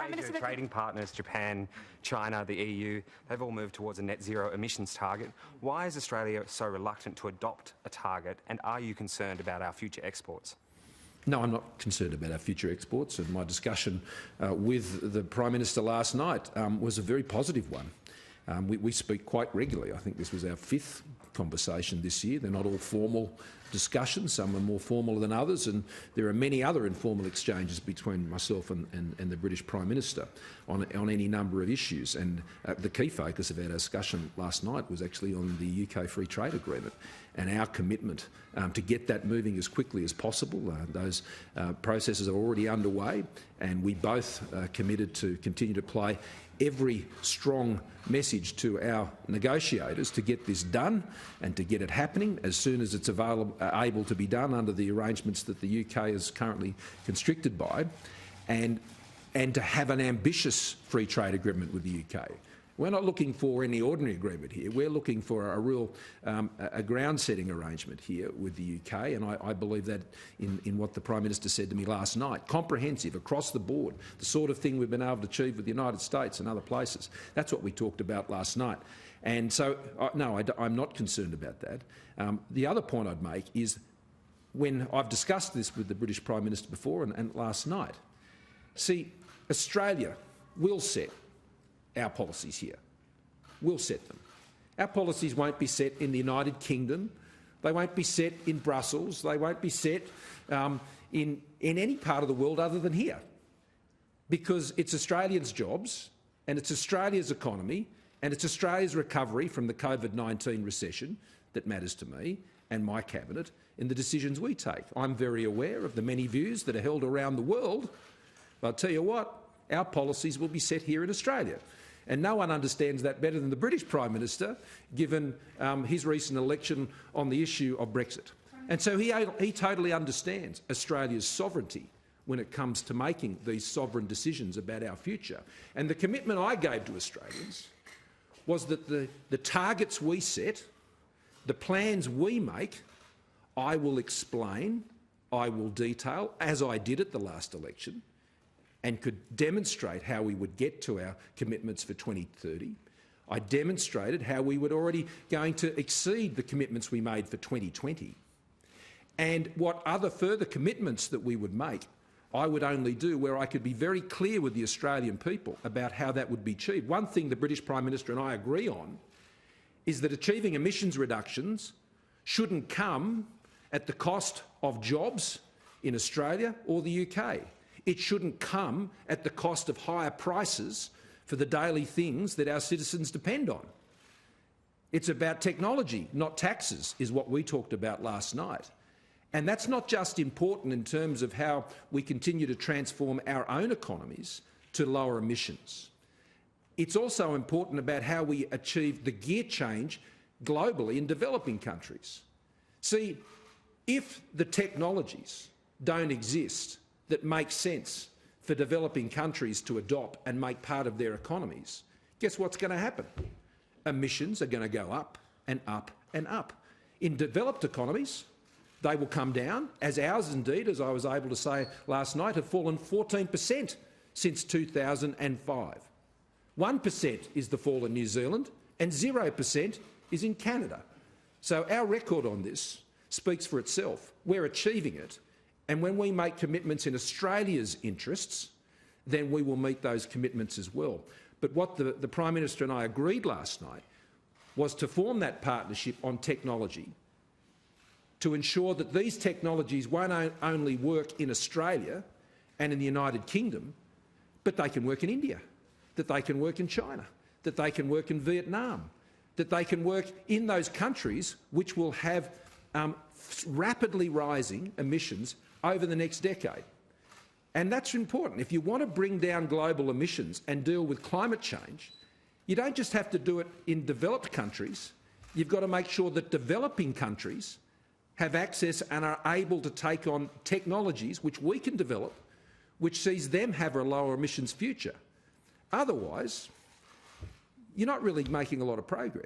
Major trading partners, Japan, China, the EU, they've all moved towards a net zero emissions target. Why is Australia so reluctant to adopt a target, and are you concerned about our future exports? No, I'm not concerned about our future exports, and my discussion with the Prime Minister last night was a very positive one. We speak quite regularly. I think this was our 5th conversation this year. They're not all formal discussions. Some are more formal than others, and there are many other informal exchanges between myself and the British Prime Minister on any number of issues. And the key focus of our discussion last night was actually on the UK Free Trade Agreement and our commitment to get that moving as quickly as possible. Those processes are already underway, and we both committed to continue to play every strong message to our negotiators to get this done and to get it happening as soon as it's able to be done under the arrangements that the UK is currently constricted by, and to have an ambitious free trade agreement with the UK. We're not looking for any ordinary agreement here. We're looking for a real ground-setting arrangement here with the UK, and I believe that in what the Prime Minister said to me last night, comprehensive, across the board, the sort of thing we've been able to achieve with the United States and other places. That's what we talked about last night. And so, no, I'm not concerned about that. The other point I'd make is, when I've discussed this with the British Prime Minister before and last night, see, Australia will set our policies here. We'll set them. Our policies won't be set in the United Kingdom. They won't be set in Brussels. They won't be set in any part of the world other than here, because it's Australians' jobs and it's Australia's economy and it's Australia's recovery from the COVID-19 recession that matters to me and my cabinet in the decisions we take. I'm very aware of the many views that are held around the world, but I'll tell you what, our policies will be set here in Australia. And no one understands that better than the British Prime Minister, given his recent election on the issue of Brexit. And so he totally understands Australia's sovereignty when it comes to making these sovereign decisions about our future. And the commitment I gave to Australians was that the targets we set, the plans we make, I will explain, I will detail, as I did at the last election, and could demonstrate how we would get to our commitments for 2030. I demonstrated how we were already going to exceed the commitments we made for 2020. And what other further commitments that we would make, I would only do where I could be very clear with the Australian people about how that would be achieved. One thing the British Prime Minister and I agree on is that achieving emissions reductions shouldn't come at the cost of jobs in Australia or the UK. It shouldn't come at the cost of higher prices for the daily things that our citizens depend on. It's about technology, not taxes, is what we talked about last night. And that's not just important in terms of how we continue to transform our own economies to lower emissions. It's also important about how we achieve the gear change globally in developing countries. See, if the technologies don't exist that makes sense for developing countries to adopt and make part of their economies, guess what's going to happen? Emissions are going to go up and up and up. In developed economies, they will come down, as ours indeed, as I was able to say last night, have fallen 14% since 2005. 1% is the fall in New Zealand and 0% is in Canada. So our record on this speaks for itself. We're achieving it. And when we make commitments in Australia's interests, then we will meet those commitments as well. But what the Prime Minister and I agreed last night was to form that partnership on technology to ensure that these technologies won't only work in Australia and in the United Kingdom, but they can work in India, that they can work in China, that they can work in Vietnam, that they can work in those countries which will have rapidly rising emissions over the next decade. And that's important. If you want to bring down global emissions and deal with climate change, you don't just have to do it in developed countries. You've got to make sure that developing countries have access and are able to take on technologies which we can develop, which sees them have a lower emissions future. Otherwise, you're not really making a lot of progress.